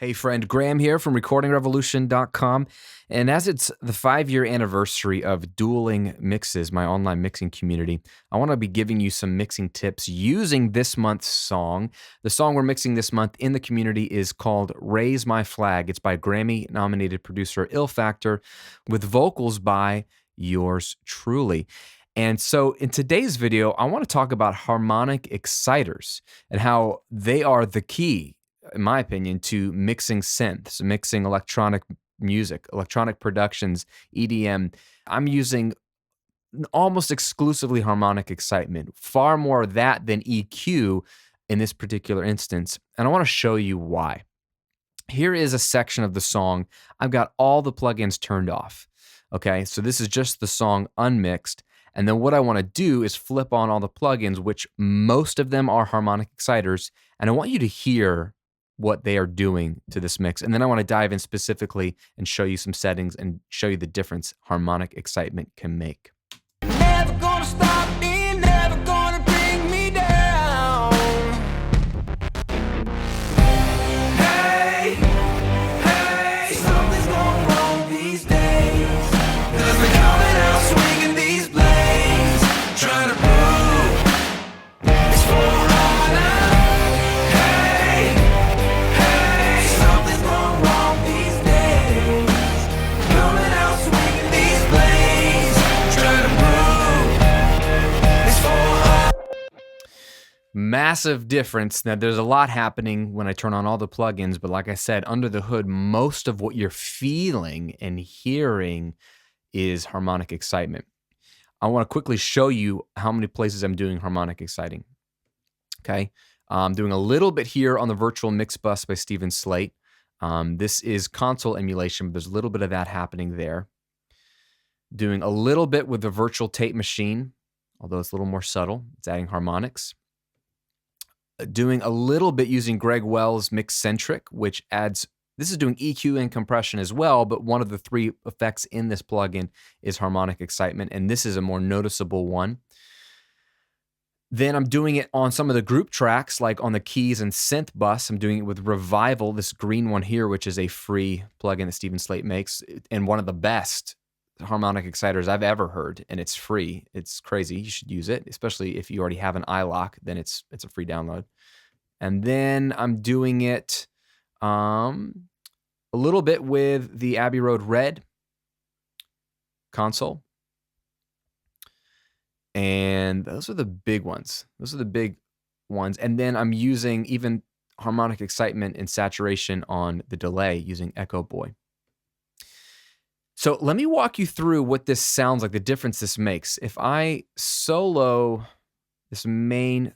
Hey friend, Graham here from recordingrevolution.com. And as it's the 5-year anniversary of Dueling Mixes, my online mixing community, I want to be giving you some mixing tips using this month's song. The song we're mixing this month in the community is called Raise My Flag. It's by Grammy-nominated producer Ill Factor with vocals by yours truly. And so in today's video, I want to talk about harmonic exciters and how they are the key, in my opinion, to mixing synths, mixing electronic music, electronic productions, EDM. I'm using almost exclusively harmonic excitement, far more of that than EQ in this particular instance. And I want to show you why. Here is a section of the song. I've got all the plugins turned off. Okay, so this is just the song unmixed. And then what I want to do is flip on all the plugins, which most of them are harmonic exciters. And I want you to hear what they are doing to this mix. And then I want to dive in specifically and show you some settings and show you the difference harmonic excitement can make. Never gonna stop me, never gonna bring me down. Hey, hey, something's going wrong these days. 'Cause we're coming out swinging these blades, trying to prove it's for all now. Hey, hey, something's going wrong these days. Coming out swinging these blades, trying to prove it's for all. Massive difference. Now, there's a lot happening when I turn on all the plugins, but like I said, under the hood, most of what you're feeling and hearing is harmonic excitement. I want to quickly show you how many places I'm doing harmonic exciting. Okay, I'm doing a little bit here on the virtual mix bus by Stephen Slate. This is console emulation, but there's a little bit of that happening there. Doing a little bit with the virtual tape machine, although it's a little more subtle. It's adding harmonics. Doing a little bit using Greg Wells' Mixcentric, which adds, this is doing EQ and compression as well, but one of the three effects in this plugin is harmonic excitement, and this is a more noticeable one. Then I'm doing it on some of the group tracks, like on the keys and synth bus. I'm doing it with Revival, this green one here, which is a free plugin that Stephen Slate makes, and one of the best harmonic exciters I've ever heard, and it's free. It's crazy. You should use it, especially if you already have an iLock, then it's a free download. And then I'm doing it a little bit with the Abbey Road Red console. And those are the big ones. Those are the big ones. And then I'm using even harmonic excitement and saturation on the delay using Echo Boy. So let me walk you through what this sounds like, the difference this makes. If I solo this main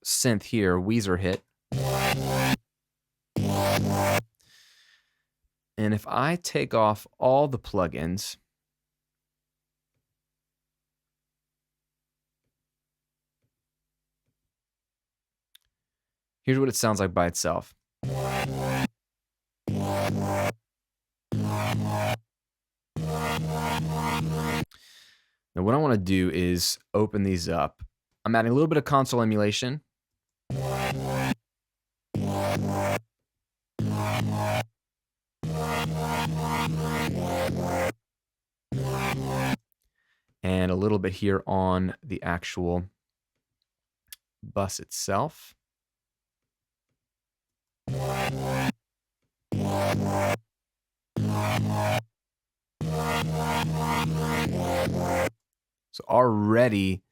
synth here, Weezer hit, and if I take off all the plugins, here's what it sounds like by itself. Now what I want to do is open these up. I'm adding a little bit of console emulation. And a little bit here on the actual bus itself. So already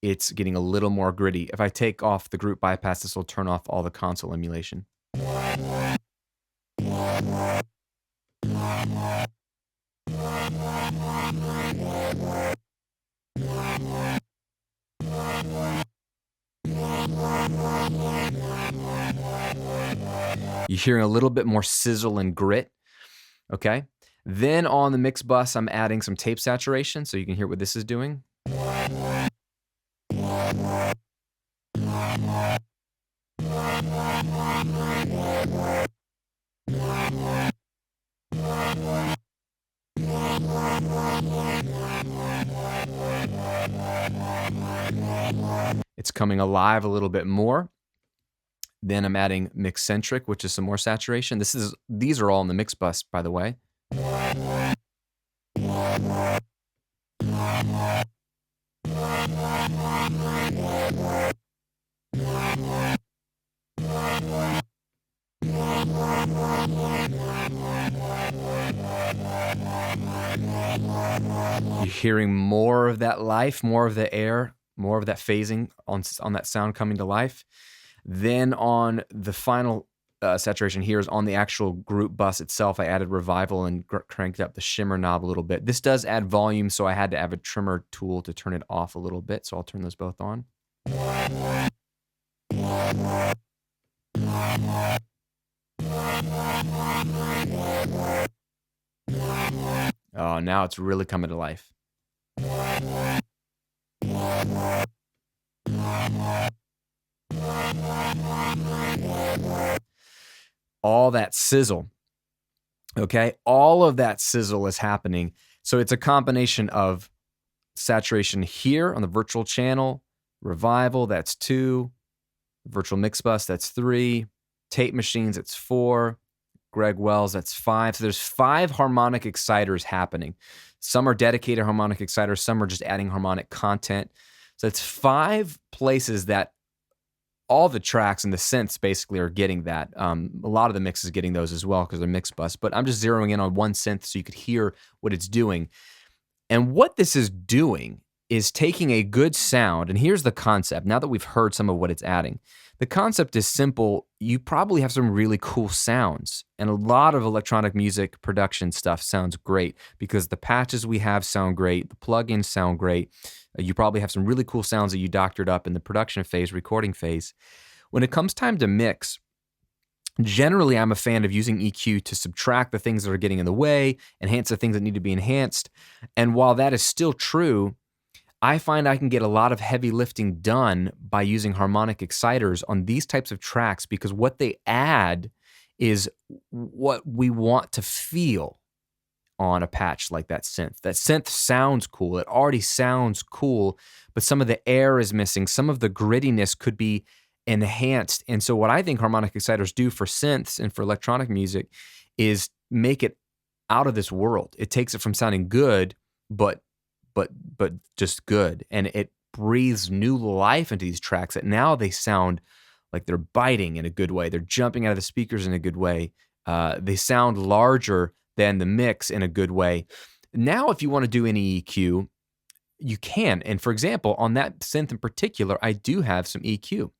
it's getting a little more gritty. If I take off the group bypass, this will turn off all the console emulation. You're hearing a little bit more sizzle and grit, okay? Then on the mix bus, I'm adding some tape saturation so you can hear what this is doing. It's coming alive a little bit more. Then I'm adding mix-centric, which is some more saturation. These are all in the mix bus, by the way. You're hearing more of that life, more of the air, more of that phasing on that sound coming to life. Then on the final saturation here is on the actual group bus itself. I added revival and cranked up the shimmer knob a little bit. This does add volume, so I had to have a trimmer tool to turn it off a little bit. So I'll turn those both on. Oh, now it's really coming to life. All that sizzle, okay? All of that sizzle is happening. So it's a combination of saturation here on the virtual channel, revival, that's 2, virtual mix bus, that's 3, tape machines, that's 4, Greg Wells, that's 5. So there's 5 harmonic exciters happening. Some are dedicated harmonic exciters, some are just adding harmonic content. So it's 5 places that all the tracks and the synths basically are getting that. A lot of the mix is getting those as well because they're mix bus, but I'm just zeroing in on one synth so you could hear what it's doing. And what this is doing is taking a good sound, and here's the concept, now that we've heard some of what it's adding. The concept is simple. You probably have some really cool sounds, and a lot of electronic music production stuff sounds great because the patches we have sound great, the plugins sound great. You probably have some really cool sounds that you doctored up in the production phase, recording phase. When it comes time to mix, generally I'm a fan of using EQ to subtract the things that are getting in the way, enhance the things that need to be enhanced. And while that is still true, I find I can get a lot of heavy lifting done by using harmonic exciters on these types of tracks because what they add is what we want to feel on a patch like that synth. That synth sounds cool. It already sounds cool, but some of the air is missing. Some of the grittiness could be enhanced. And so what I think harmonic exciters do for synths and for electronic music is make it out of this world. It takes it from sounding good, but just good. And it breathes new life into these tracks that now they sound like they're biting in a good way. They're jumping out of the speakers in a good way. They sound larger than the mix in a good way. Now, if you want to do any EQ, you can. And for example, on that synth in particular, I do have some EQ.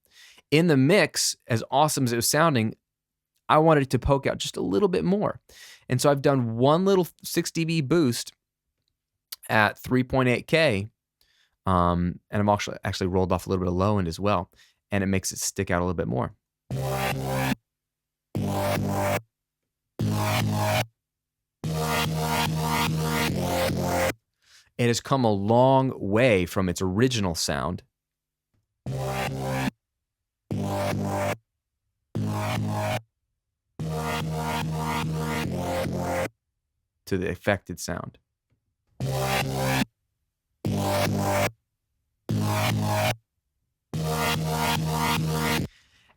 In the mix, as awesome as it was sounding, I wanted it to poke out just a little bit more. And so I've done one little 6 dB boost at 3.8K, and I'm actually rolled off a little bit of low end as well, and it makes it stick out a little bit more. It has come a long way from its original sound to the affected sound.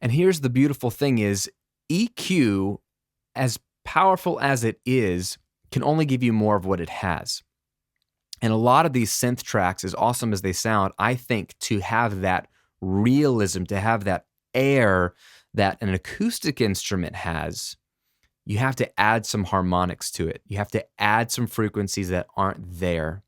And here's the beautiful thing is EQ, as powerful as it is, can only give you more of what it has. And a lot of these synth tracks, as awesome as they sound, I think to have that realism, to have that air that an acoustic instrument has, you have to add some harmonics to it. You have to add some frequencies that aren't there.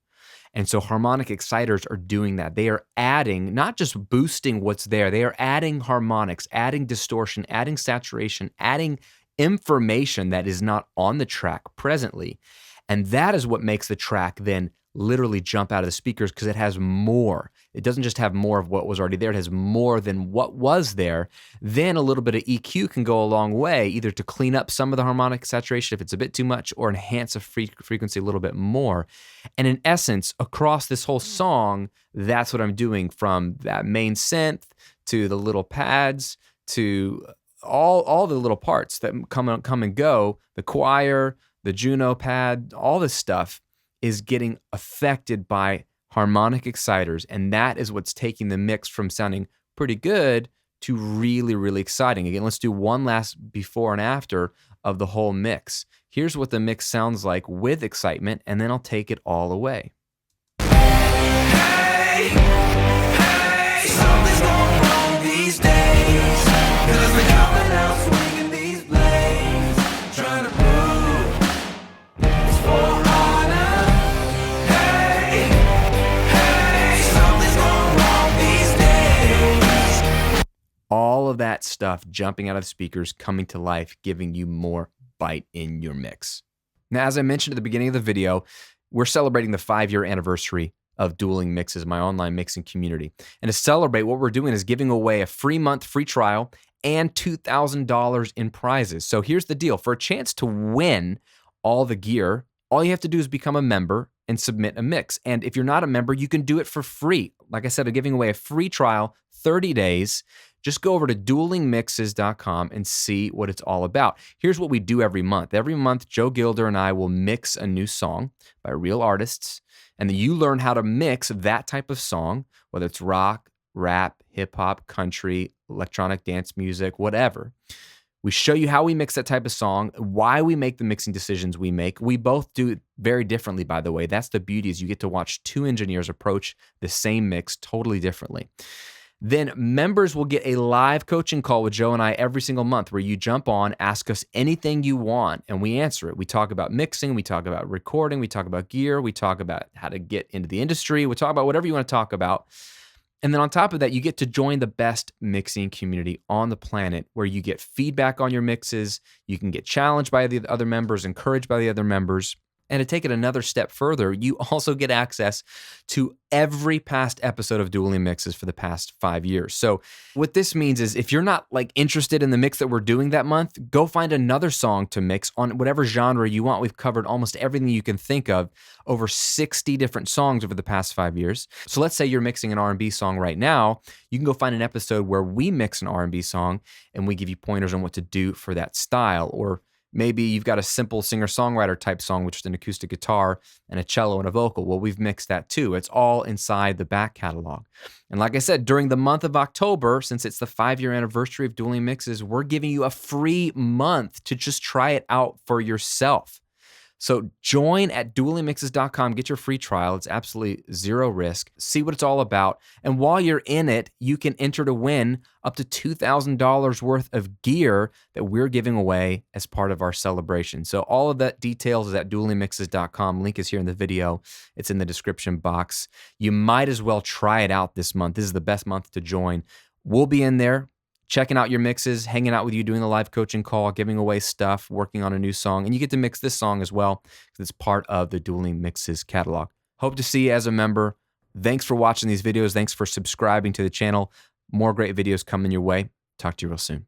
And so harmonic exciters are doing that. They are adding, not just boosting what's there, they are adding harmonics, adding distortion, adding saturation, adding information that is not on the track presently. And that is what makes the track then literally jump out of the speakers because it has more. It doesn't just have more of what was already there. It has more than what was there. Then a little bit of EQ can go a long way, either to clean up some of the harmonic saturation if it's a bit too much or enhance a frequency a little bit more. And in essence, across this whole song, that's what I'm doing from that main synth to the little pads to all the little parts that come and go, the choir, the Juno pad, all this stuff is getting affected by harmonic exciters, and that is what's taking the mix from sounding pretty good to really, really exciting. Again, let's do one last before and after of the whole mix. Here's what the mix sounds like with excitement, and then I'll take it all away. Hey, hey, something's going wrong these days. 'Cause we're coming out swinging these blades, trying to prove it's for honor. Hey, hey, something's going wrong these days. All of that stuff jumping out of the speakers, coming to life, giving you more bite in your mix. Now, as I mentioned at the beginning of the video, we're celebrating the 5-year anniversary of Dueling Mixes, my online mixing community. And to celebrate, what we're doing is giving away a free month free trial and $2,000 in prizes. So here's the deal. For a chance to win all the gear, all you have to do is become a member and submit a mix. And if you're not a member, you can do it for free. Like I said, I'm giving away a free trial, 30 days. Just go over to duelingmixes.com and see what it's all about. Here's what we do every month. Every month, Joe Gilder and I will mix a new song by real artists, and then you learn how to mix that type of song, whether it's rock, rap, hip-hop, country, electronic dance music, whatever. We show you how we mix that type of song, why we make the mixing decisions we make. We both do it very differently, by the way. That's the beauty, is you get to watch two engineers approach the same mix totally differently. Then members will get a live coaching call with Joe and I every single month, where you jump on, ask us anything you want, and we answer it. We talk about mixing, we talk about recording, we talk about gear, we talk about how to get into the industry, we talk about whatever you want to talk about. And then on top of that, you get to join the best mixing community on the planet, where you get feedback on your mixes, you can get challenged by the other members, encouraged by the other members. And to take it another step further, you also get access to every past episode of Dueling Mixes for the past 5 years. So what this means is, if you're not interested in the mix that we're doing that month, go find another song to mix on whatever genre you want. We've covered almost everything you can think of, over 60 different songs over the past 5 years. So let's say you're mixing an R&B song right now. You can go find an episode where we mix an R&B song and we give you pointers on what to do for that style. Or maybe you've got a simple singer-songwriter type song, which is an acoustic guitar and a cello and a vocal. Well, we've mixed that too. It's all inside the back catalog. And like I said, during the month of October, since it's the 5-year anniversary of Dueling Mixes, we're giving you a free month to just try it out for yourself. So join at duelingmixes.com, get your free trial. It's absolutely zero risk. See what it's all about. And while you're in it, you can enter to win up to $2,000 worth of gear that we're giving away as part of our celebration. So all of that details is at duelingmixes.com. Link is here in the video. It's in the description box. You might as well try it out this month. This is the best month to join. We'll be in there, checking out your mixes, hanging out with you, doing the live coaching call, giving away stuff, working on a new song. And you get to mix this song as well, because it's part of the Dueling Mixes catalog. Hope to see you as a member. Thanks for watching these videos. Thanks for subscribing to the channel. More great videos coming your way. Talk to you real soon.